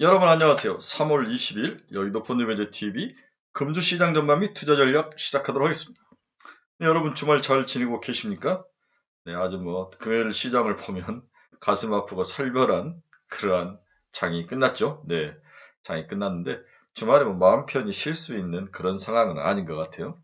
여러분 안녕하세요. 3월 20일 여의도 펀드매니저 TV 금주시장 전반 및 투자 전략 시작하도록 하겠습니다. 네, 여러분 주말 잘 지내고 계십니까? 네, 아주 금요일 시장을 보면 가슴 아프고 살벌한 그러한 장이 끝났죠. 네, 장이 끝났는데 주말에 마음 편히 쉴 수 있는 그런 상황은 아닌 것 같아요.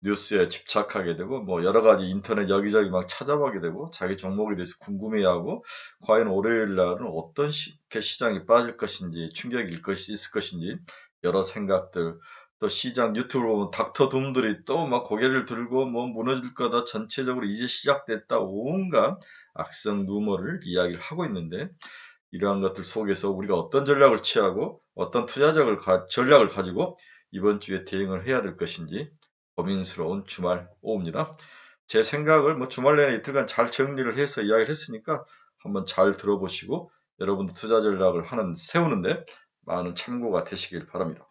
뉴스에 집착하게 되고 여러 가지 인터넷 여기저기 막 찾아보게 되고 자기 종목에 대해서 궁금해하고 과연 월요일 날은 어떤 시장이 빠질 것인지 충격일 것이 있을 것인지 여러 생각들 또 시장 유튜브 보면 닥터 둠들이 또 막 고개를 들고 무너질 거다 전체적으로 이제 시작됐다 온갖 악성 루머를 이야기를 하고 있는데 이러한 것들 속에서 우리가 어떤 전략을 취하고 어떤 전략을 가지고 이번 주에 대응을 해야 될 것인지 고민스러운 주말 오후입니다. 제 생각을 주말 내내 이틀간 잘 정리를 해서 이야기를 했으니까 한번 잘 들어보시고 여러분도 투자 전략을 세우는데 많은 참고가 되시길 바랍니다.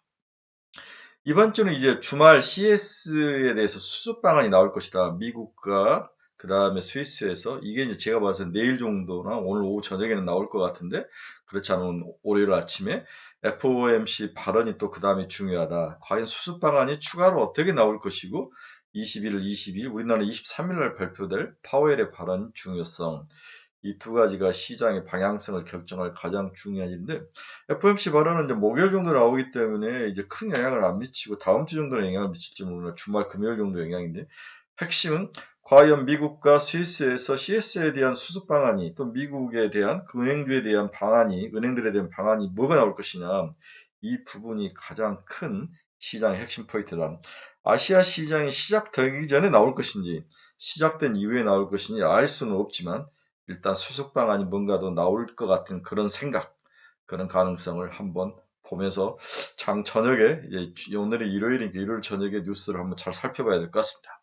이번 주는 이제 주말 CS에 대해서 수습 방안이 나올 것이다. 미국과 그 다음에 스위스에서 이게 이제 제가 봐서 내일 정도나 오늘 오후 저녁에는 나올 것 같은데 그렇지 않으면 월요일 아침에 FOMC 발언이 또 그 다음에 중요하다. 과연 수습 방안이 추가로 어떻게 나올 것이고 21일, 22일, 우리나라 23일 날 발표될 파웰의 발언 중요성 이 두 가지가 시장의 방향성을 결정할 가장 중요한 일인데 FOMC 발언은 이제 목요일 정도 나오기 때문에 이제 큰 영향을 안 미치고 다음 주 정도는 영향을 미칠지 모르나 주말 금요일 정도 영향인데 핵심은 과연 미국과 스위스에서 CS에 대한 수습 방안이 또 미국에 대한 그 은행주에 대한 방안이 은행들에 대한 방안이 뭐가 나올 것이냐 이 부분이 가장 큰 시장의 핵심 포인트다. 아시아 시장이 시작되기 전에 나올 것인지 시작된 이후에 나올 것인지 알 수는 없지만 일단 수습 방안이 뭔가 더 나올 것 같은 그런 생각, 그런 가능성을 한번 보면서 장 저녁에 이제 오늘이 일요일이니까 일요일 저녁에 뉴스를 한번 잘 살펴봐야 될 것 같습니다.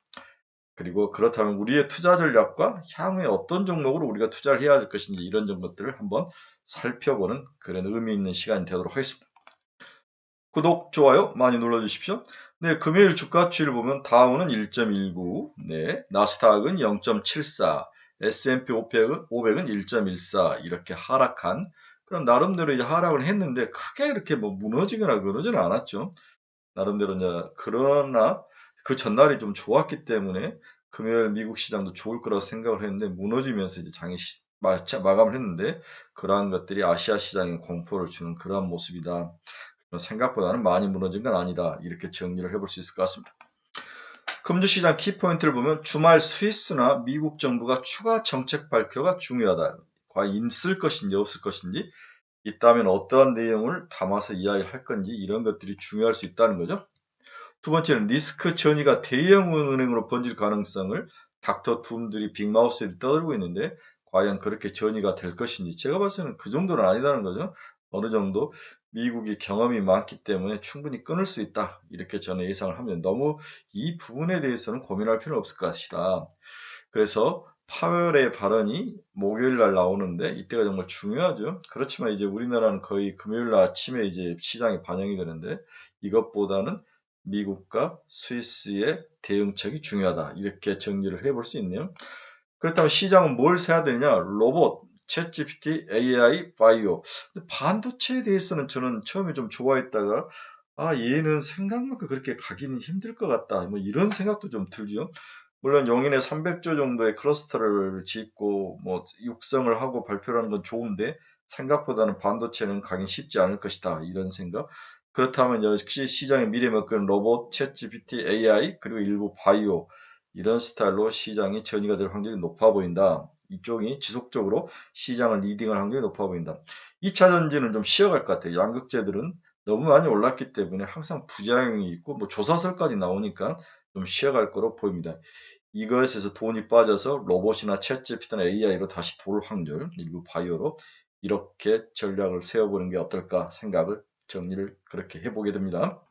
그리고 그렇다면 우리의 투자 전략과 향후에 어떤 종목으로 우리가 투자를 해야 할 것인지 이런 것들을 한번 살펴보는 그런 의미 있는 시간이 되도록 하겠습니다. 구독, 좋아요 많이 눌러주십시오. 네, 금요일 주가치를 보면 다우는 1.19, 네, 나스닥은 0.74, S&P 500은 1.14 이렇게 하락한 그럼 나름대로 이제 하락을 했는데 크게 이렇게 무너지거나 그러지는 않았죠. 나름대로 이제 그러나 그 전날이 좀 좋았기 때문에 금요일 미국 시장도 좋을 거라고 생각을 했는데 무너지면서 이제 장이 마감을 했는데 그러한 것들이 아시아 시장에 공포를 주는 그러한 모습이다. 생각보다는 많이 무너진 건 아니다. 이렇게 정리를 해볼 수 있을 것 같습니다. 금주시장 키포인트를 보면 주말 스위스나 미국 정부가 추가 정책 발표가 중요하다. 과연 있을 것인지 없을 것인지 있다면 어떠한 내용을 담아서 이야기를 할 건지 이런 것들이 중요할 수 있다는 거죠. 두 번째는 리스크 전이가 대형 은행으로 번질 가능성을 닥터 둠들이 빅마우스들이 떠들고 있는데 과연 그렇게 전이가 될 것인지 제가 봤을 때는 그 정도는 아니다는 거죠. 어느 정도 미국이 경험이 많기 때문에 충분히 끊을 수 있다. 이렇게 저는 예상을 하면 너무 이 부분에 대해서는 고민할 필요는 없을 것이다. 그래서 파웰의 발언이 목요일 날 나오는데 이때가 정말 중요하죠. 그렇지만 이제 우리나라는 거의 금요일 날 아침에 이제 시장이 반영이 되는데 이것보다는 미국과 스위스의 대응책이 중요하다. 이렇게 정리를 해볼 수 있네요. 그렇다면 시장은 뭘 사야 되냐? 로봇, 챗GPT, AI, 바이오. 근데 반도체에 대해서는 저는 처음에 좀 좋아했다가 얘는 생각만큼 그렇게 가기는 힘들 것 같다. 이런 생각도 좀 들죠. 물론 용인에 300조 정도의 클러스터를 짓고 육성을 하고 발표를 하는 건 좋은데 생각보다는 반도체는 가긴 쉽지 않을 것이다. 이런 생각. 그렇다면 역시 시장의 미래 먹거는 로봇, 챗GPT, AI 그리고 일부 바이오 이런 스타일로 시장이 전이가 될 확률이 높아 보인다. 이쪽이 지속적으로 시장을 리딩할 확률이 높아 보인다. 2차 전지는 좀 쉬어갈 것 같아요. 양극재들은 너무 많이 올랐기 때문에 항상 부작용이 있고 조사설까지 나오니까 좀 쉬어갈 거로 보입니다. 이것에서 돈이 빠져서 로봇이나 챗GPT나 AI로 다시 돌 확률, 일부 바이오로 이렇게 전략을 세워보는 게 어떨까 생각을 정리를 그렇게 해보게 됩니다.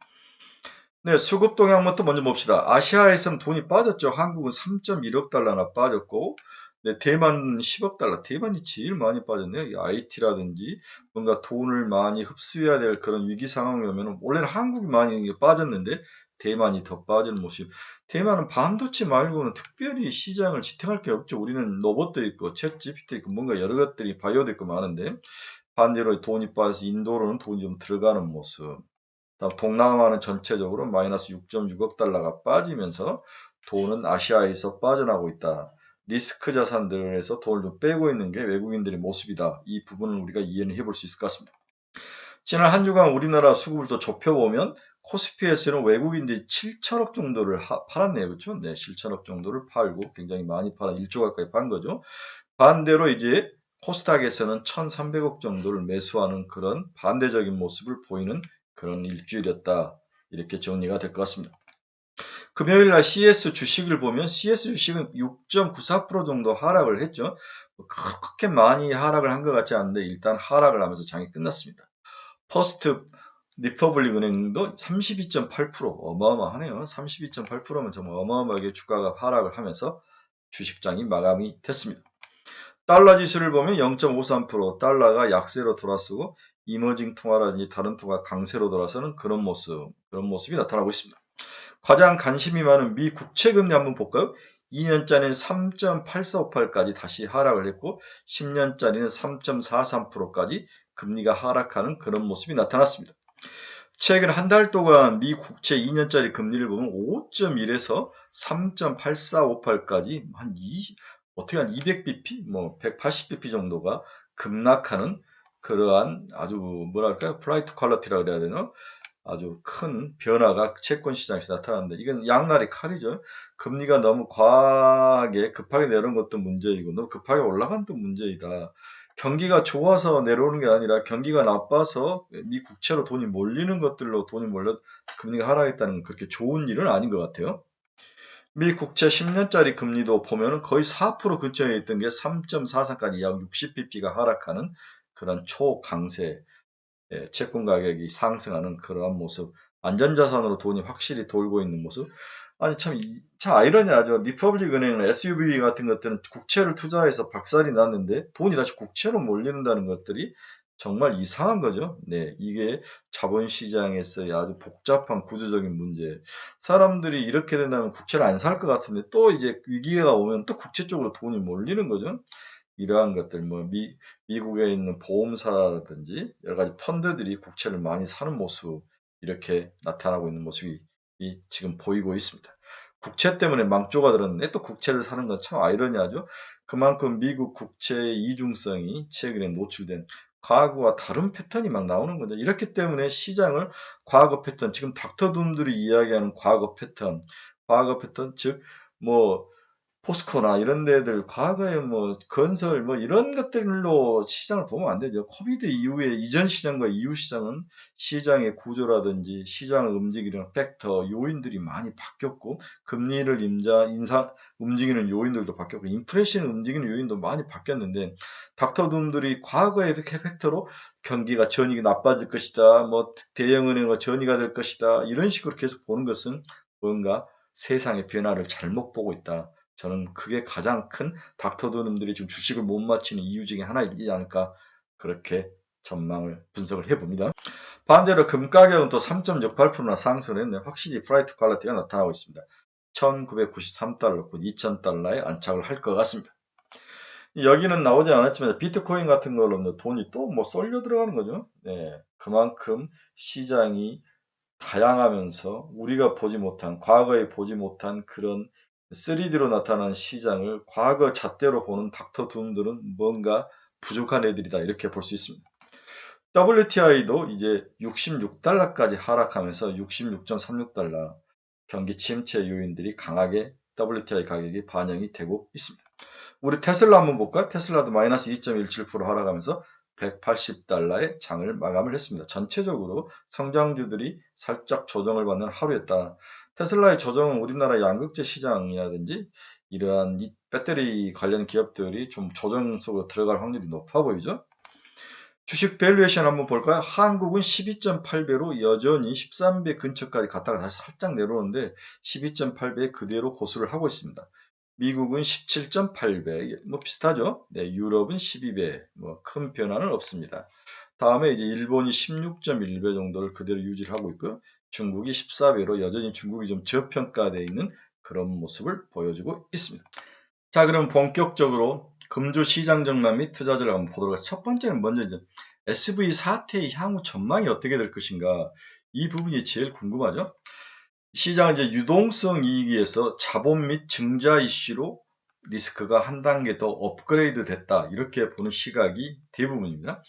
네, 수급 동향부터 먼저 봅시다. 아시아에서는 돈이 빠졌죠. 한국은 3.1억 달러나 빠졌고, 네, 대만 10억 달러. 대만이 제일 많이 빠졌네요. IT라든지 뭔가 돈을 많이 흡수해야 될 그런 위기 상황이 오면 원래는 한국이 많이 빠졌는데 대만이 더 빠지는 모습. 대만은 반도체 말고는 특별히 시장을 지탱할 게 없죠. 우리는 로봇도 있고 챗 GPT 있고 뭔가 여러 것들이 바이오도 있고 많은데 반대로 돈이 빠져서 인도로는 돈이 좀 들어가는 모습. 다음 동남아는 전체적으로 마이너스 6.6억 달러가 빠지면서 돈은 아시아에서 빠져나오고 있다. 리스크 자산들에서 돈을 좀 빼고 있는 게 외국인들의 모습이다. 이 부분을 우리가 이해는 해볼 수 있을 것 같습니다. 지난 한 주간 우리나라 수급을 또 좁혀보면 코스피에서는 외국인들이 7천억 정도를 팔았네요. 그렇죠? 네, 7천억 정도를 팔고 굉장히 많이 팔아 1조 가까이 판 거죠. 반대로 이제 코스닥에서는 1,300억 정도를 매수하는 그런 반대적인 모습을 보이는 그런 일주일이었다. 이렇게 정리가 될 것 같습니다. 금요일 날 CS 주식을 보면 CS 주식은 6.94% 정도 하락을 했죠. 그렇게 많이 하락을 한 것 같지 않은데 일단 하락을 하면서 장이 끝났습니다. 퍼스트 리퍼블릭 은행도 32.8% 어마어마하네요. 32.8%면 정말 어마어마하게 주가가 하락을 하면서 주식장이 마감이 됐습니다. 달러 지수를 보면 0.53% 달러가 약세로 돌아서고 이머징 통화라든지 다른 통화 강세로 돌아서는 그런 모습이 나타나고 있습니다. 가장 관심이 많은 미 국채금리 한번 볼까요? 2년짜리는 3.8458까지 다시 하락을 했고 10년짜리는 3.43%까지 금리가 하락하는 그런 모습이 나타났습니다. 최근 한 달 동안 미 국채 2년짜리 금리를 보면 5.1에서 3.8458까지 어떻게 한 200bp, 180bp 정도가 급락하는 그러한 아주 뭐랄까요? 플라이트 퀄러티라 그래야 되나? 아주 큰 변화가 채권 시장에서 나타났는데 이건 양날의 칼이죠. 금리가 너무 과하게 급하게 내려온 것도 문제이고 너무 급하게 올라간 것도 문제이다. 경기가 좋아서 내려오는 게 아니라 경기가 나빠서 미 국채로 돈이 몰리는 것들로 돈이 몰려 금리가 하락했다는 건 그렇게 좋은 일은 아닌 것 같아요. 미 국채 10년짜리 금리도 보면 거의 4% 근처에 있던 게 3.43까지 약 60bp가 하락하는 그런 초강세 채권 가격이 상승하는 그러한 모습, 안전자산으로 돈이 확실히 돌고 있는 모습. 아니 참 아이러니하죠. 리퍼블릭 은행은 SUV 같은 것들은 국채를 투자해서 박살이 났는데 돈이 다시 국채로 몰리는다는 것들이 정말 이상한 거죠. 네, 이게 자본시장에서의 아주 복잡한 구조적인 문제. 사람들이 이렇게 된다면 국채를 안 살 것 같은데 또 이제 위기가 오면 또 국채 쪽으로 돈이 몰리는 거죠. 이러한 것들, 미국에 있는 보험사라든지 여러 가지 펀드들이 국채를 많이 사는 모습, 이렇게 나타나고 있는 모습이 지금 보이고 있습니다. 국채 때문에 망조가 들었는데 또 국채를 사는 건 참 아이러니하죠. 그만큼 미국 국채의 이중성이 최근에 노출된 과거와 다른 패턴이 막 나오는 거죠. 이렇기 때문에 시장을 과거 패턴, 지금 닥터둠들이 이야기하는 과거 패턴, 즉, 뭐, 포스코나 이런 데들 과거에 건설 이런 것들로 시장을 보면 안 되죠. 코비드 이후에 이전 시장과 이후 시장은 시장의 구조라든지 시장을 움직이는 팩터, 요인들이 많이 바뀌었고 금리를 움직이는 요인들도 바뀌었고 인플레이션을 움직이는 요인도 많이 바뀌었는데 닥터둠들이 과거의 팩터로 경기가 전이 나빠질 것이다. 대형은행과 전이가 될 것이다. 이런 식으로 계속 보는 것은 뭔가 세상의 변화를 잘못 보고 있다. 저는 그게 가장 큰 닥터드놈들이 지금 주식을 못 맞히는 이유 중에 하나이지 않을까 그렇게 분석을 해봅니다. 반대로 금 가격은 또 3.68%나 상승을 했는데 확실히 프라이트 퀄리티가 나타나고 있습니다. 1993달러, 곧 2000달러에 안착을 할 것 같습니다. 여기는 나오지 않았지만 비트코인 같은 걸로 돈이 또 쏠려 들어가는 거죠. 네, 그만큼 시장이 다양하면서 우리가 과거에 보지 못한 그런 3D로 나타난 시장을 과거 잣대로 보는 닥터둠들은 뭔가 부족한 애들이다 이렇게 볼 수 있습니다. WTI도 이제 66달러까지 하락하면서 66.36달러 경기 침체 요인들이 강하게 WTI 가격이 반영이 되고 있습니다. 우리 테슬라 한번 볼까요? 테슬라도 마이너스 2.17% 하락하면서 180달러의 장을 마감을 했습니다. 전체적으로 성장주들이 살짝 조정을 받는 하루였다. 테슬라의 조정은 우리나라 양극재 시장이라든지 이러한 배터리 관련 기업들이 좀 조정 속으로 들어갈 확률이 높아 보이죠. 주식 밸류에이션 한번 볼까요? 한국은 12.8배로 여전히 13배 근처까지 갔다가 다시 살짝 내려오는데 12.8배에 그대로 고수를 하고 있습니다. 미국은 17.8배, 비슷하죠? 네, 유럽은 12배, 큰 변화는 없습니다. 다음에 이제 일본이 16.1배 정도를 그대로 유지를 하고 있고요. 중국이 14배로 여전히 중국이 좀 저평가되어 있는 그런 모습을 보여주고 있습니다. 자, 그럼 본격적으로 금주 시장 전망 및 투자자를 한번 보도록 하겠습니다. 첫 번째는 먼저 이제 SV 사태의 향후 전망이 어떻게 될 것인가? 이 부분이 제일 궁금하죠? 시장은 이제 유동성 이익에서 자본 및 증자 이슈로 리스크가 한 단계 더 업그레이드 됐다. 이렇게 보는 시각이 대부분입니다.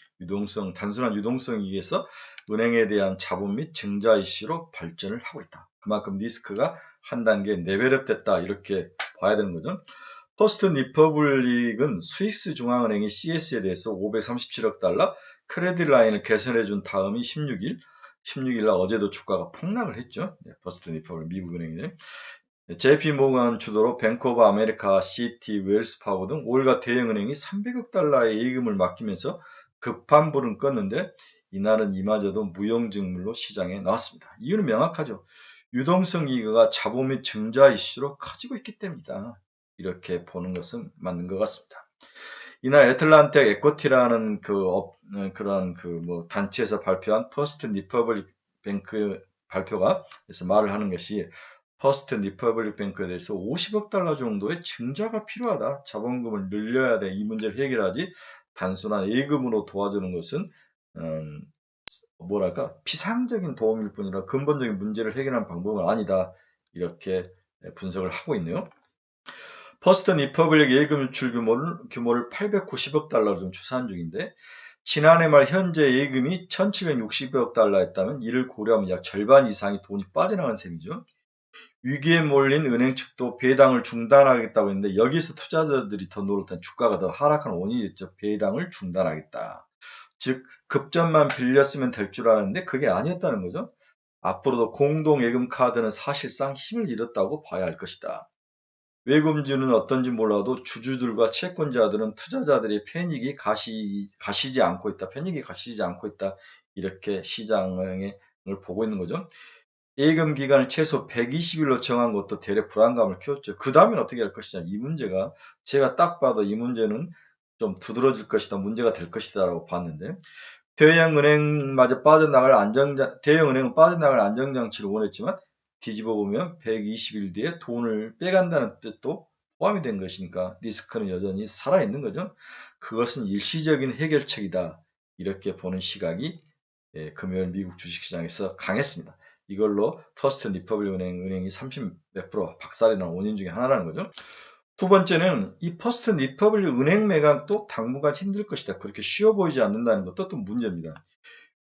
단순한 유동성 이익에서 은행에 대한 자본 및 증자 이슈로 발전을 하고 있다. 그만큼 리스크가 한 단계 레벨업 됐다. 이렇게 봐야 되는 거죠. 퍼스트 리퍼블릭은 스위스 중앙은행이 CS에 대해서 537억 달러 크레딧 라인을 개선해 준 다음이 16일 날 어제도 주가가 폭락을 했죠. 퍼스트 리퍼블릭 미국 은행이. JP 모건 주도로 뱅크 오브 아메리카, 시티, 웰스 파고 등 5일가 대형은행이 300억 달러의 예금을 맡기면서 급한 불은 껐는데 이날은 이마저도 무용증물로 시장에 나왔습니다. 이유는 명확하죠. 유동성 이익가 자본 및 증자 이슈로 커지고 있기 때문이다. 이렇게 보는 것은 맞는 것 같습니다. 이날 애틀란틱 에코티라는 그런 단체에서 발표한 퍼스트 리퍼블릭 뱅크 발표가 그래서 말을 하는 것이 퍼스트 리퍼블릭 뱅크에 대해서 50억 달러 정도의 증자가 필요하다. 자본금을 늘려야 돼. 이 문제를 해결하지 단순한 예금으로 도와주는 것은 피상적인 도움일 뿐이라 근본적인 문제를 해결하는 방법은 아니다. 이렇게 분석을 하고 있네요. 퍼스트 리퍼블릭 예금 유출 규모를 890억 달러로 좀 추산 중인데 지난해 말 현재 예금이 1760억 달러였다면 이를 고려하면 약 절반 이상이 돈이 빠져나간 셈이죠. 위기에 몰린 은행 측도 배당을 중단하겠다고 했는데 여기서 투자자들이 더 놀랐던 주가가 더 하락한 원인이 됐죠. 배당을 중단하겠다. 즉 급전만 빌렸으면 될 줄 알았는데 그게 아니었다는 거죠. 앞으로도 공동예금 카드는 사실상 힘을 잃었다고 봐야 할 것이다. 외금주는 어떤지 몰라도 주주들과 채권자들은 투자자들의 패닉이 가시지 않고 있다. 이렇게 시장을 보고 있는 거죠. 예금 기간을 최소 120일로 정한 것도 대래 불안감을 키웠죠. 그 다음엔 어떻게 할 것이냐. 이 문제가 제가 딱 봐도 이 문제는 좀 두드러질 것이다. 문제가 될 것이다 라고 봤는데 대형은행은 빠져나갈 안정장치를 원했지만 뒤집어 보면 120일 뒤에 돈을 빼간다는 뜻도 포함이 된 것이니까 리스크는 여전히 살아있는 거죠. 그것은 일시적인 해결책이다. 이렇게 보는 시각이 금요일 미국 주식시장에서 강했습니다. 이걸로 퍼스트 리퍼블릭 은행이 30 몇 프로 박살이 난 원인 중에 하나라는 거죠. 두 번째는 이 퍼스트 리퍼블릭 은행 매각도 당분간 힘들 것이다. 그렇게 쉬워 보이지 않는다는 것도 또 문제입니다.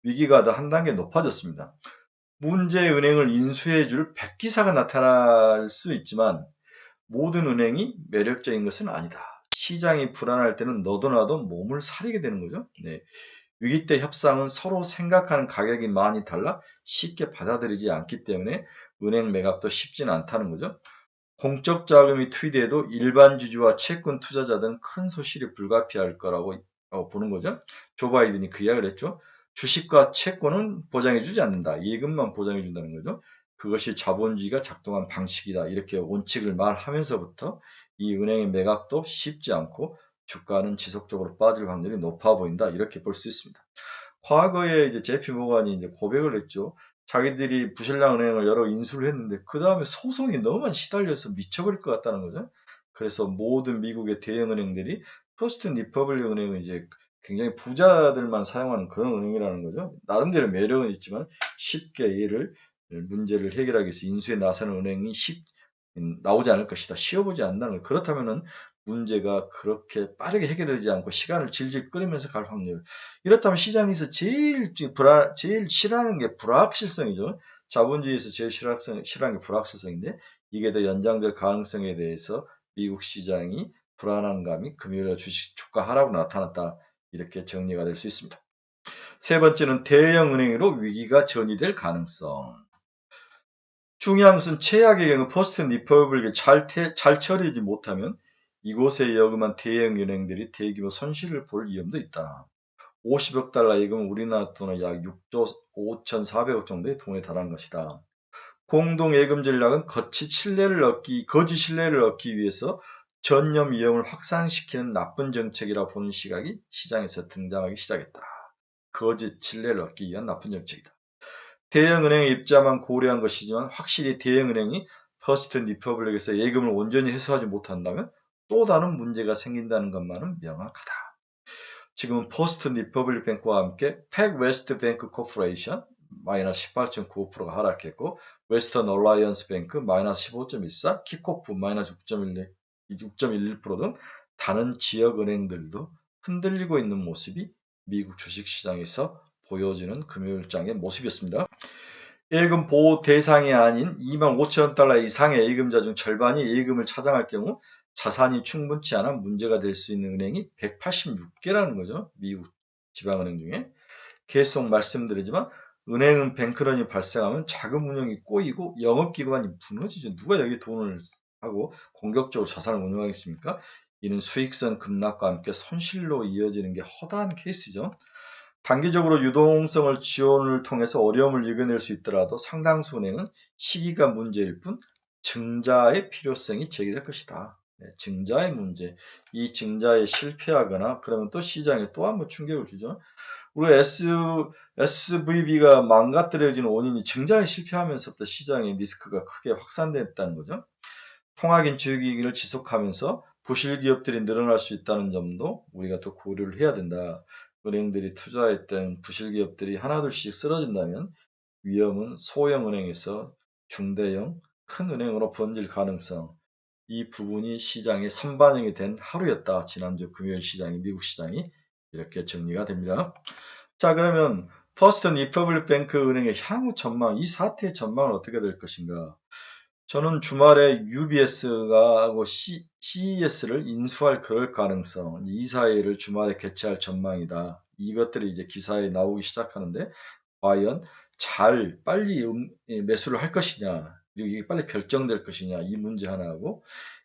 위기가 더 한 단계 높아졌습니다. 문제 은행을 인수해줄 백기사가 나타날 수 있지만 모든 은행이 매력적인 것은 아니다. 시장이 불안할 때는 너도 나도 몸을 사리게 되는 거죠. 위기 때 협상은 서로 생각하는 가격이 많이 달라 쉽게 받아들이지 않기 때문에 은행 매각도 쉽지는 않다는 거죠. 공적 자금이 투입돼도 일반 주주와 채권 투자자들은 큰 손실이 불가피할 거라고 보는 거죠. 조 바이든이 그 이야기를 했죠. 주식과 채권은 보장해주지 않는다. 예금만 보장해준다는 거죠. 그것이 자본주의가 작동한 방식이다. 이렇게 원칙을 말하면서부터 이 은행의 매각도 쉽지 않고 주가는 지속적으로 빠질 확률이 높아 보인다. 이렇게 볼 수 있습니다. 과거에 이제 JP 모건이 이제 고백을 했죠. 자기들이 부실랑 은행을 여러 인수를 했는데 그 다음에 소송이 너무 많이 시달려서 미쳐버릴 것 같다는 거죠. 그래서 모든 미국의 대형 은행들이 퍼스트 리퍼블릭 은행은 이제 굉장히 부자들만 사용하는 그런 은행이라는 거죠. 나름대로 매력은 있지만 쉽게 문제를 해결하기 위해서 인수에 나서는 은행이 나오지 않을 것이다. 쉬워보지 않는다는 거. 그렇다면은 문제가 그렇게 빠르게 해결되지 않고 시간을 질질 끌으면서 갈 확률. 이렇다면 시장에서 제일 싫어하는 게 불확실성이죠. 자본주의에서 제일 싫어하는 게 불확실성인데 이게 더 연장될 가능성에 대해서 미국 시장이 불안한 감이 금요일 주식 주가 하락으로 나타났다. 이렇게 정리가 될 수 있습니다. 세 번째는 대형 은행으로 위기가 전이될 가능성. 중요한 것은 최악의 경우 퍼스트 리퍼블릭이 잘 처리하지 못하면 이곳에 여금한 대형 은행들이 대규모 손실을 볼 위험도 있다. 50억 달러 예금은 우리나라 돈으로 약 6조 5,400억 정도의 돈에 달하는 것이다. 공동 예금 전략은 거짓 신뢰를 얻기 위해서 전념 위험을 확산시키는 나쁜 정책이라 보는 시각이 시장에서 등장하기 시작했다. 거짓 신뢰를 얻기 위한 나쁜 정책이다. 대형은행의 입자만 고려한 것이지만 확실히 대형은행이 퍼스트 리퍼블릭에서 예금을 온전히 회수하지 못한다면 또 다른 문제가 생긴다는 것만은 명확하다. 지금은 포스트 리퍼블릭 뱅크와 함께 팩 웨스트 뱅크 코퍼레이션 마이너스 18.95%가 하락했고, 웨스턴 얼라이언스 뱅크 마이너스 15.14, 키코프 마이너스 6.11% 등 다른 지역 은행들도 흔들리고 있는 모습이 미국 주식시장에서 보여지는 금요일장의 모습이었습니다. 예금 보호 대상이 아닌 25,000원 이상의 예금자 중 절반이 예금을 차장할 경우 자산이 충분치 않아 문제가 될 수 있는 은행이 186개라는 거죠. 미국 지방은행 중에. 계속 말씀드리지만 은행은 뱅크런이 발생하면 자금 운용이 꼬이고 영업기관이 무너지죠. 누가 여기 돈을 하고 공격적으로 자산을 운용하겠습니까? 이는 수익성 급락과 함께 손실로 이어지는 게 허다한 케이스죠. 단기적으로 유동성을 지원을 통해서 어려움을 이겨낼 수 있더라도 상당수 은행은 시기가 문제일 뿐 증자의 필요성이 제기될 것이다. 네, 증자의 문제. 이 증자에 실패하거나 그러면 또 시장에 또 한 번 충격을 주죠. 우리 SVB가 망가뜨려진 원인이 증자에 실패하면서부터 시장의 리스크가 크게 확산됐다는 거죠. 통화긴 주기를 지속하면서 부실 기업들이 늘어날 수 있다는 점도 우리가 또 고려를 해야 된다. 은행들이 투자했던 부실 기업들이 하나둘씩 쓰러진다면 위험은 소형 은행에서 중대형 큰 은행으로 번질 가능성, 이 부분이 시장의 선반영이 된 하루였다. 지난주 금요일 시장이, 미국 시장이 이렇게 정리가 됩니다. 자, 그러면 퍼스트 리퍼블릭 뱅크 은행의 향후 전망, 이 사태의 전망은 어떻게 될 것인가? 저는 주말에 UBS가 하고 CES를 인수할 그럴 가능성, 이사회를 주말에 개최할 전망이다. 이것들이 이제 기사에 나오기 시작하는데 과연 빨리 매수를 할 것이냐, 그리고 이게 빨리 결정될 것이냐, 이 문제 하나하고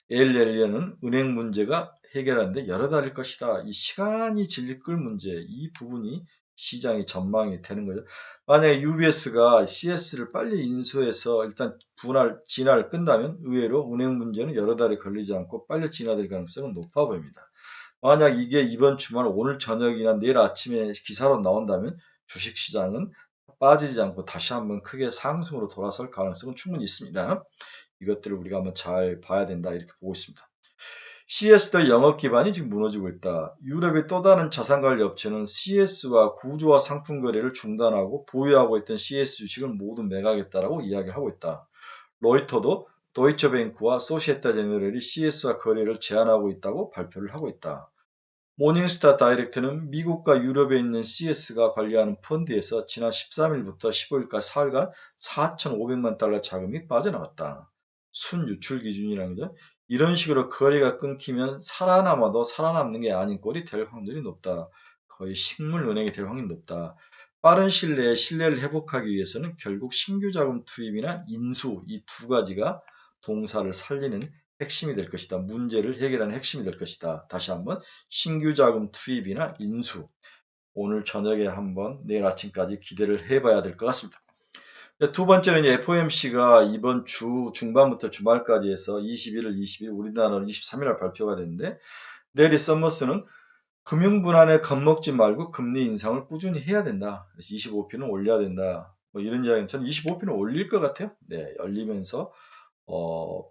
ALL는 은행 문제가 해결하는데 여러 달일 것이다. 이 시간이 질릴 문제, 이 부분이 시장이 전망이 되는 거죠. 만약에 UBS가 CS를 빨리 인수해서 일단 진화를 끈다면 의외로 은행 문제는 여러 달이 걸리지 않고 빨리 진화될 가능성은 높아 보입니다. 만약 이게 이번 주말 오늘 저녁이나 내일 아침에 기사로 나온다면 주식시장은 빠지지 않고 다시 한번 크게 상승으로 돌아설 가능성은 충분히 있습니다. 이것들을 우리가 한번 잘 봐야 된다 이렇게 보고 있습니다. CS도 영업 기반이 지금 무너지고 있다. 유럽의 또 다른 자산관리 업체는 CS와 구조화 상품 거래를 중단하고 보유하고 있던 CS 주식을 모두 매각했다라고 이야기하고 있다. 로이터도 도이처뱅크와 소시에타 제너럴이 CS와 거래를 제한하고 있다고 발표를 하고 있다. 모닝스타 다이렉트는 미국과 유럽에 있는 CS가 관리하는 펀드에서 지난 13일부터 15일까지 4일간 4,500만 달러 자금이 빠져나갔다. 순유출 기준이라는 거죠. 이런 식으로 거래가 끊기면 살아남아도 살아남는 게 아닌 꼴이 될 확률이 높다. 거의 식물은행이 될 확률이 높다. 빠른 시일 내에 신뢰를 회복하기 위해서는 결국 신규 자금 투입이나 인수, 이 두 가지가 동사를 살리는 핵심이 될 것이다. 문제를 해결하는 핵심이 될 것이다. 다시 한번 신규 자금 투입이나 인수, 오늘 저녁에 한번 내일 아침까지 기대를 해봐야 될 것 같습니다. 두 번째는 FOMC가 이번 주 중반부터 주말까지 해서 21일, 20일, 우리나라는 23일 발표가 되는데 레리 서머스는 금융불안에 겁먹지 말고 금리 인상을 꾸준히 해야 된다. 그래서 25p는 올려야 된다. 뭐 이런 이야기는 저는 25p는 올릴 것 같아요. 네, 열리면서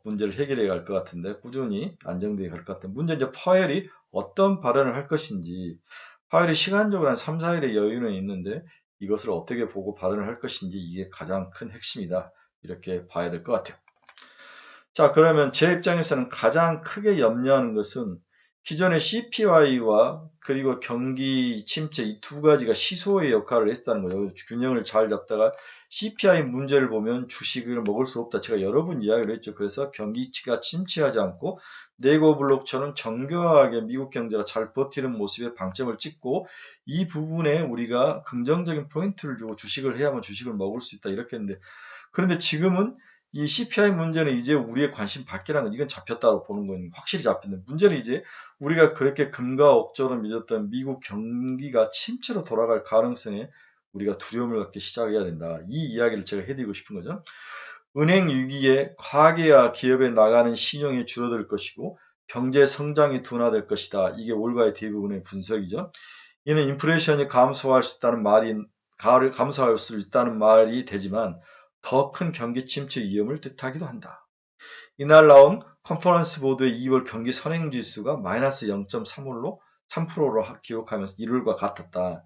문제를 해결해 갈 것 같은데 꾸준히 안정되게 갈 것 같은데 문제 이제 파웰이 어떤 발언을 할 것인지 파웰이 시간적으로 한 3, 4일의 여유는 있는데 이것을 어떻게 보고 발언을 할 것인지 이게 가장 큰 핵심이다. 이렇게 봐야 될 것 같아요. 자, 그러면 제 입장에서는 가장 크게 염려하는 것은 기존의 CPI와 그리고 경기 침체 이 두 가지가 시소의 역할을 했다는 거예요. 균형을 잘 잡다가 CPI 문제를 보면 주식을 먹을 수 없다. 제가 여러 번 이야기를 했죠. 그래서 경기가 침체하지 않고 네이버블록처럼 정교하게 미국 경제가 잘 버티는 모습에 방점을 찍고 이 부분에 우리가 긍정적인 포인트를 주고 주식을 해야만 주식을 먹을 수 있다. 이렇게 했는데 그런데 지금은 이 CPI 문제는 이제 우리의 관심 밖이라는 건 이건 잡혔다고 보는 건 확실히 잡혔는데 문제는 이제 우리가 그렇게 금과 억저로 믿었던 미국 경기가 침체로 돌아갈 가능성에 우리가 두려움을 갖기 시작해야 된다. 이 이야기를 제가 해드리고 싶은 거죠. 은행 위기에 과계와 기업에 나가는 신용이 줄어들 것이고 경제 성장이 둔화될 것이다. 이게 올가의 대부분의 분석이죠. 이는 인플레이션이 감소할 수 있다는 말이 되지만 더 큰 경기 침체 위험을 뜻하기도 한다. 이날 나온 컨퍼런스 보드의 2월 경기 선행지수가 마이너스 0.35로 3%로 기록하면서 1월과 같았다.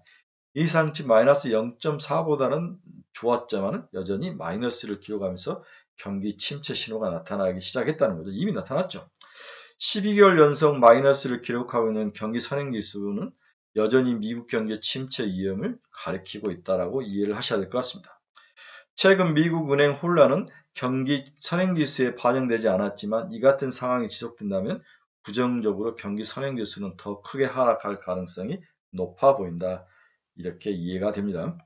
예상치 마이너스 0.4보다는 좋았지만 여전히 마이너스를 기록하면서 경기 침체 신호가 나타나기 시작했다는 거죠. 이미 나타났죠. 12개월 연속 마이너스를 기록하고 있는 경기 선행지수는 여전히 미국 경제 침체 위험을 가리키고 있다고 이해를 하셔야 될 것 같습니다. 최근 미국 은행 혼란은 경기 선행지수에 반영되지 않았지만 이 같은 상황이 지속된다면 부정적으로 경기 선행지수는 더 크게 하락할 가능성이 높아 보인다. 이렇게 이해가 됩니다.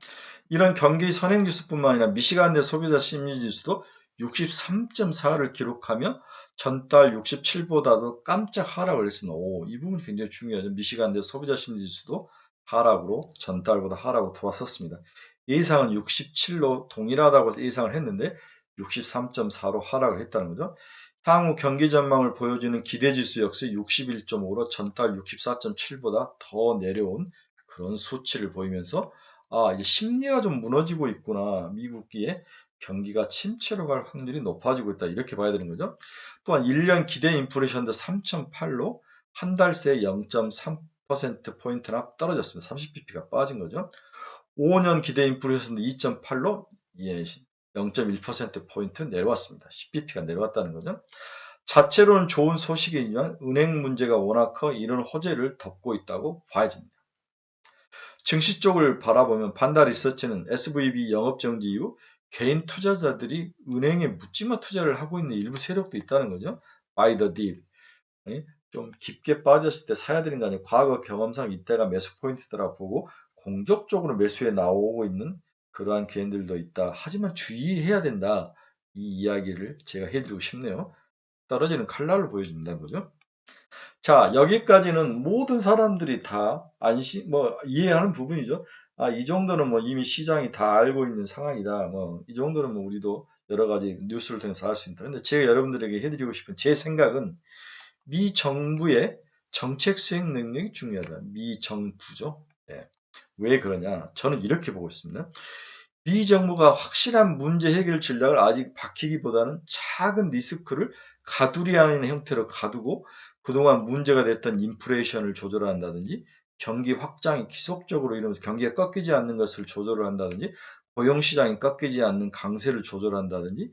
이런 경기 선행지수뿐만 아니라 미시간대 소비자 심리지수도 63.4를 기록하며 전달 67보다도 깜짝 하락을 했습니다. 이 부분이 굉장히 중요하죠. 미시간대 소비자 심리지수도 하락으로 전달보다 하락으로 돌아섰습니다. 예상은 67로 동일하다고 예상을 했는데 63.4로 하락을 했다는 거죠. 향후 경기 전망을 보여주는 기대지수 역시 61.5로 전달 64.7보다 더 내려온 그런 수치를 보이면서 이제 심리가 좀 무너지고 있구나. 미국기에 경기가 침체로 갈 확률이 높아지고 있다. 이렇게 봐야 되는 거죠. 또한 1년 기대 인플레이션도 3.8로 한 달 새 0.3%포인트나 떨어졌습니다. 30bp가 빠진 거죠. 5년 기대 인플레이션도 2.8로 0.1%포인트 내려왔습니다. 10bp가 내려왔다는 거죠. 자체로는 좋은 소식이지만 은행 문제가 워낙 커 이런 호재를 덮고 있다고 봐야 됩니다. 증시 쪽을 바라보면 반다 리서치는 SVB 영업정지 이후 개인 투자자들이 은행에 묻지마 투자를 하고 있는 일부 세력도 있다는 거죠. Buy the dip. 좀 깊게 빠졌을 때 사야 되는 거 아니에요. 과거 경험상 이때가 매수 포인트더라 보고 공격적으로 매수에 나오고 있는 그러한 개인들도 있다. 하지만 주의해야 된다. 이 이야기를 제가 해드리고 싶네요. 떨어지는 칼날을 보여준다는 거죠. 자, 여기까지는 모든 사람들이 다 이해하는 부분이죠. 이 정도는 이미 시장이 다 알고 있는 상황이다. 이 정도는 우리도 여러 가지 뉴스를 통해서 알 수 있다. 근데 제가 여러분들에게 해드리고 싶은 제 생각은 미 정부의 정책 수행 능력이 중요하다. 미 정부죠. 왜 그러냐? 저는 이렇게 보고 있습니다. 미 정부가 확실한 문제 해결 전략을 아직 밝히기보다는 작은 리스크를 가두리하는 형태로 가두고 그동안 문제가 됐던 인플레이션을 조절한다든지 경기 확장이 지속적으로 이러면서 경기가 꺾이지 않는 것을 조절을 한다든지 고용시장이 꺾이지 않는 강세를 조절한다든지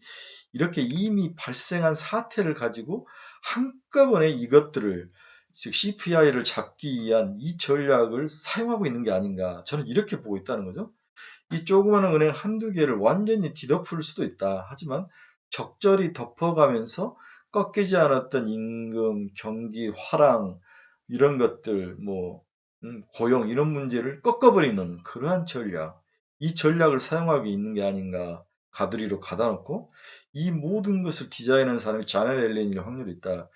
이렇게 이미 발생한 사태를 가지고 한꺼번에 이것들을 즉 CPI를 잡기 위한 이 전략을 사용하고 있는 게 아닌가 저는 이렇게 보고 있다는 거죠. 이 조그마한 은행 한두 개를 완전히 뒤덮을 수도 있다. 하지만 적절히 덮어가면서 꺾이지 않았던 임금, 경기, 화랑 이런 것들, 고용 이런 문제를 꺾어버리는 그러한 전략. 이 전략을 사용하고 있는 게 아닌가. 가두리로 가다놓고 이 모든 것을 디자인하는 사람이 자넬 앨런일 확률이 있다.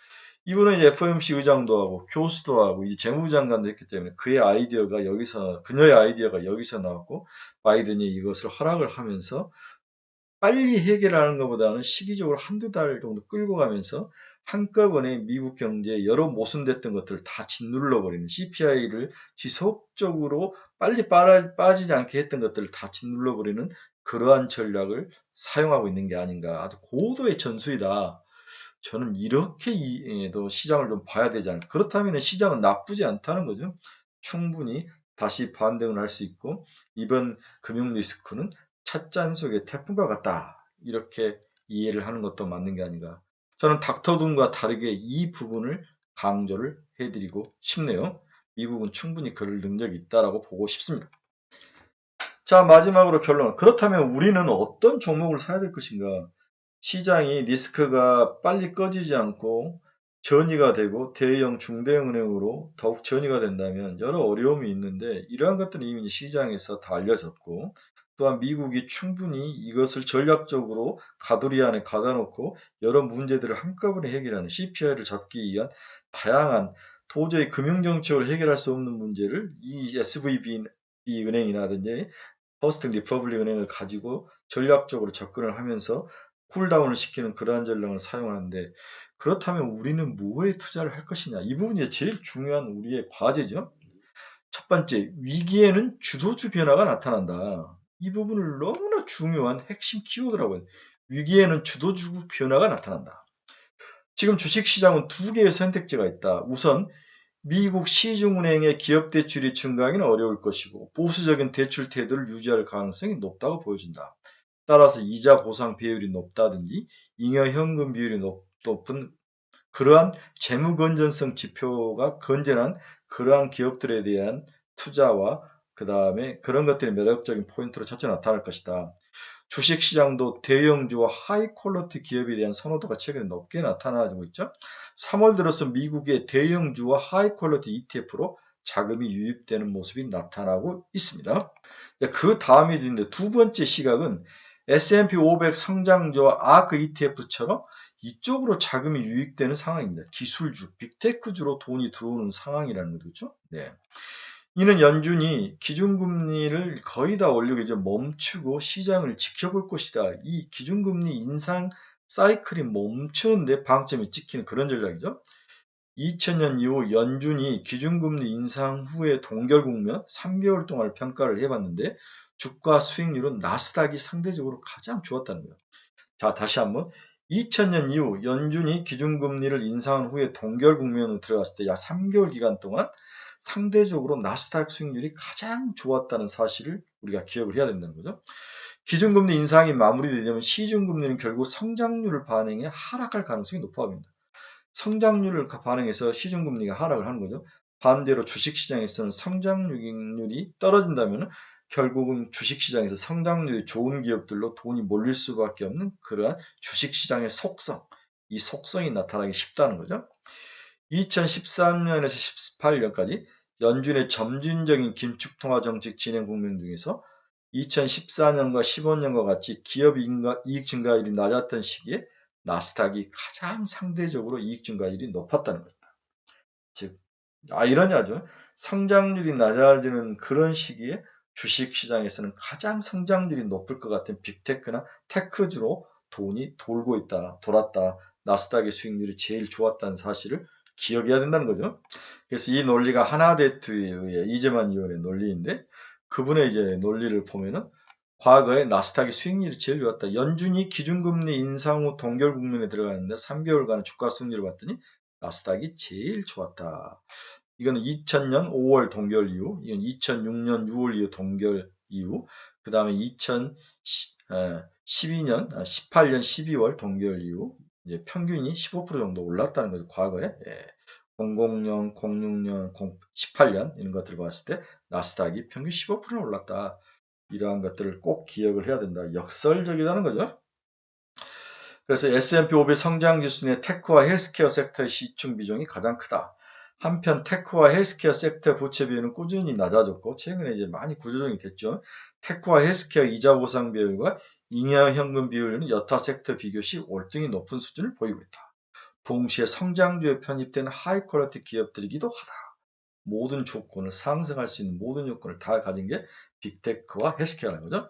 이분은 이제 FOMC 의장도 하고 교수도 하고 이제 재무장관도 했기 때문에 그녀의 아이디어가 여기서 나왔고 바이든이 이것을 허락을 하면서 빨리 해결하는 것보다는 시기적으로 한두 달 정도 끌고 가면서 한꺼번에 미국 경제에 여러 모순됐던 것들을 다 짓눌러버리는 CPI를 지속적으로 빨리 빠지지 않게 했던 것들을 다 짓눌러버리는 그러한 전략을 사용하고 있는 게 아닌가. 아주 고도의 전술이다. 저는 이렇게도 시장을 좀 봐야 되지 않을까. 그렇다면 시장은 나쁘지 않다는 거죠. 충분히 다시 반등을 할 수 있고 이번 금융 리스크는 찻잔 속의 태풍과 같다. 이렇게 이해를 하는 것도 맞는 게 아닌가. 저는 닥터둠과 다르게 이 부분을 강조를 해드리고 싶네요. 미국은 충분히 그럴 능력이 있다라고 보고 싶습니다. 자, 마지막으로 결론. 그렇다면 우리는 어떤 종목을 사야 될 것인가? 시장이 리스크가 빨리 꺼지지 않고 전이가 되고 대형 중대형 은행으로 더욱 전이가 된다면 여러 어려움이 있는데 이러한 것들은 이미 시장에서 다 알려졌고 또한 미국이 충분히 이것을 전략적으로 가두리 안에 가다 놓고 여러 문제들을 한꺼번에 해결하는 CPI를 잡기 위한 다양한 도저히 금융정책으로 해결할 수 없는 문제를 이 SVB 은행이라든지 퍼스트 리퍼블릭 은행을 가지고 전략적으로 접근을 하면서 쿨다운을 시키는 그러한 전략을 사용하는데 그렇다면 우리는 뭐에 투자를 할 것이냐 이 부분이 제일 중요한 우리의 과제죠. 첫 번째 위기에는 주도주 변화가 나타난다. 이 부분을 너무나 중요한 핵심 키워드라고 해요. 위기에는 주도주 변화가 나타난다. 지금 주식시장은 두 개의 선택지가 있다. 우선 미국 시중은행의 기업 대출이 증가하기는 어려울 것이고 보수적인 대출 태도를 유지할 가능성이 높다고 보여진다. 따라서 이자 보상 비율이 높다든지 잉여 현금 비율이 높은 그러한 재무 건전성 지표가 건전한 그러한 기업들에 대한 투자와 그 다음에 그런 것들이 매력적인 포인트로 첫째 나타날 것이다. 주식시장도 대형주와 하이 퀄리티 기업에 대한 선호도가 최근에 높게 나타나고 있죠. 3월 들어서 미국의 대형주와 하이 퀄리티 ETF로 자금이 유입되는 모습이 나타나고 있습니다. 그 다음에 있는데 두 번째 시각은 S&P 500 성장주와 아크 ETF처럼 이쪽으로 자금이 유입되는 상황입니다. 기술주, 빅테크주로 돈이 들어오는 상황이라는 거죠. 네. 이는 연준이 기준금리를 거의 다 올리고 이제 멈추고 시장을 지켜볼 것이다. 이 기준금리 인상 사이클이 멈추는데 방점이 찍히는 그런 전략이죠. 2000년 이후 연준이 기준금리 인상 후의 동결 국면 3개월 동안 평가를 해봤는데 주가 수익률은 나스닥이 상대적으로 가장 좋았다는 거예요. 자, 다시 한번 2000년 이후 연준이 기준금리를 인상한 후에 동결 국면으로 들어갔을 때 약 3개월 기간 동안 상대적으로 나스닥 수익률이 가장 좋았다는 사실을 우리가 기억을 해야 된다는 거죠. 기준금리 인상이 마무리되려면 시중금리는 결국 성장률을 반영해 하락할 가능성이 높아 보입니다. 성장률을 반영해서 시중금리가 하락을 하는 거죠. 반대로 주식시장에서는 성장률이 떨어진다면 결국은 주식시장에서 성장률이 좋은 기업들로 돈이 몰릴 수밖에 없는 그러한 주식시장의 속성, 이 속성이 나타나기 쉽다는 거죠. 2013년에서 18년까지 연준의 점진적인 긴축통화 정책 진행 국면 중에서 2014년과 15년과 같이 기업 이익 증가율이 낮았던 시기에 나스닥이 가장 상대적으로 이익 증가율이 높았다는 겁니다. 즉, 이러냐죠. 성장률이 낮아지는 그런 시기에 주식시장에서는 가장 성장률이 높을 것 같은 빅테크나 테크주로 돈이 돌았다. 나스닥의 수익률이 제일 좋았다는 사실을 기억해야 된다는 거죠. 그래서 이 논리가 하나데트에 의해 이재만 의원의 논리인데 그분의 이제 논리를 보면은 과거에 나스닥의 수익률이 제일 좋았다. 연준이 기준금리 인상 후 동결 국면에 들어갔는데 3개월간 주가 수익률을 봤더니 나스닥이 제일 좋았다. 이거는 2000년 5월 동결 이후, 이건 2006년 6월 이후 동결 이후, 그 다음에 2012년, 18년 12월 동결 이후 이제 평균이 15% 정도 올랐다는 거죠. 과거에 00년, 06년, 18년 이런 것들을 봤을 때 나스닥이 평균 15% 올랐다. 이러한 것들을 꼭 기억을 해야 된다. 역설적이라는 거죠. 그래서 S&P 500 성장지수 내 테크와 헬스케어 섹터의 시총 비중이 가장 크다. 한편 테크와 헬스케어 섹터 부채 비율은 꾸준히 낮아졌고 최근에 이제 많이 구조조정이 됐죠. 테크와 헬스케어 이자 보상 비율과 잉여 현금 비율은 여타 섹터 비교 시 월등히 높은 수준을 보이고 있다. 동시에 성장주에 편입된 하이 퀄리티 기업들이기도 하다. 모든 조건을 상승할 수 있는 모든 요건을 다 가진 게 빅테크와 헬스케어라는 거죠.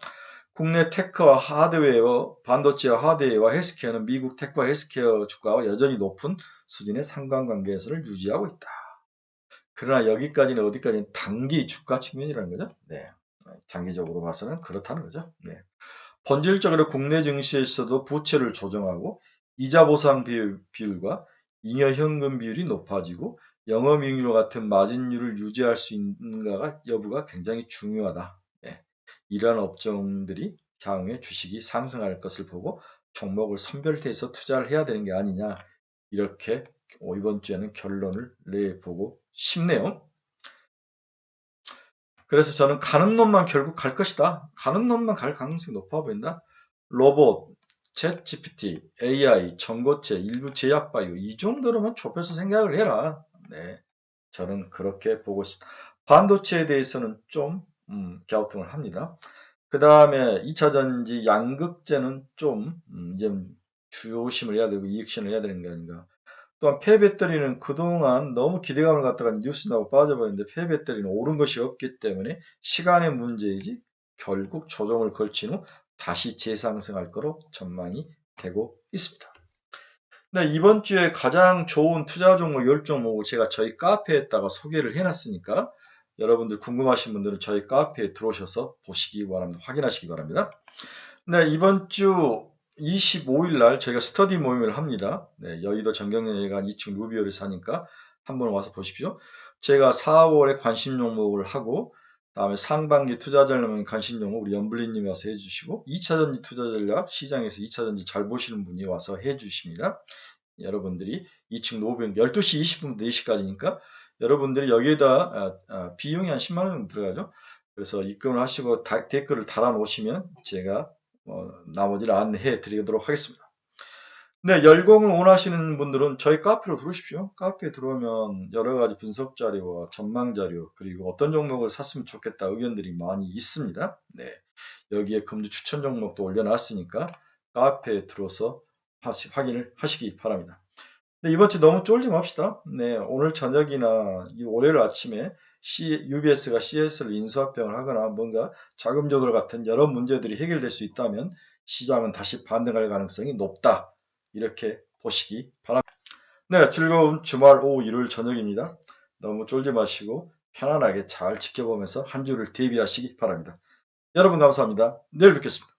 국내 테크와 하드웨어, 반도체와 하드웨어와 헬스케어는 미국 테크와 헬스케어 주가와 여전히 높은 수준의 상관관계에서를 유지하고 있다. 그러나 여기까지는 어디까지는 단기 주가 측면이라는 거죠. 네. 장기적으로 봐서는 그렇다는 거죠. 네. 본질적으로 국내 증시에서도 부채를 조정하고 이자 보상 비율과 잉여 현금 비율이 높아지고 영업이익률 같은 마진율을 유지할 수 있는가 여부가 굉장히 중요하다. 네. 이러한 업종들이 향후에 주식이 상승할 것을 보고 종목을 선별해서 투자를 해야 되는 게 아니냐 이렇게 이번 주에는 결론을 내보고 싶네요. 그래서 저는 가는 놈만 결국 갈 것이다. 가는 놈만 갈 가능성이 높아 보인다. 로봇, 챗 GPT, AI, 전고체, 일부 제약바이오 이 정도로만 좁혀서 생각을 해라. 네, 저는 그렇게 보고 싶다. 반도체에 대해서는 좀 갸우뚱을 합니다. 그 다음에 2차전지 양극재는 좀 이제 조심을 해야 되고 이익신을 해야 되는 게 아닌가. 또한 폐배터리는 그동안 너무 기대감을 갖다가 뉴스 나고 빠져버렸는데 폐배터리는 오른 것이 없기 때문에 시간의 문제이지 결국 조정을 걸친 후 다시 재상승할 거로 전망이 되고 있습니다. 네, 이번 주에 가장 좋은 투자 종목 10종목을 제가 저희 카페에다가 소개를 해놨으니까 여러분들 궁금하신 분들은 저희 카페에 들어오셔서 보시기 바랍니다. 확인하시기 바랍니다. 네, 이번 주 25일 날 저희가 스터디 모임을 합니다. 네, 여의도 정경련회관 2층 루비오를 사니까 한번 와서 보십시오. 제가 4월에 관심 종목을 하고 다음에 상반기 투자 전략 관심 종목 우리 연블리님이 와서 해주시고 2차전지 투자 전략 시장에서 2차전지 잘 보시는 분이 와서 해주십니다. 여러분들이 2층 노병 12시 20분부터 4시까지니까 여러분들이 여기에다 비용이 한 10만 원 정도 들어가죠. 그래서 입금을 하시고 댓글을 달아 놓으시면 제가 나머지를 안내해 드리도록 하겠습니다. 네, 열공을 원하시는 분들은 저희 카페로 들어오십시오. 카페에 들어오면 여러 가지 분석 자료와 전망 자료 그리고 어떤 종목을 샀으면 좋겠다 의견들이 많이 있습니다. 네, 여기에 금주 추천 종목도 올려놨으니까 카페에 들어서 확인을 하시기 바랍니다. 네, 이번 주 너무 쫄지 맙시다. 네, 오늘 저녁이나 월요일 아침에 UBS가 CS를 인수합병을 하거나 뭔가 자금 조달 같은 여러 문제들이 해결될 수 있다면 시장은 다시 반등할 가능성이 높다. 이렇게 보시기 바랍니다. 네, 즐거운 주말 오후 일요일 저녁입니다. 너무 쫄지 마시고 편안하게 잘 지켜보면서 한 주를 대비하시기 바랍니다. 여러분 감사합니다. 내일 뵙겠습니다.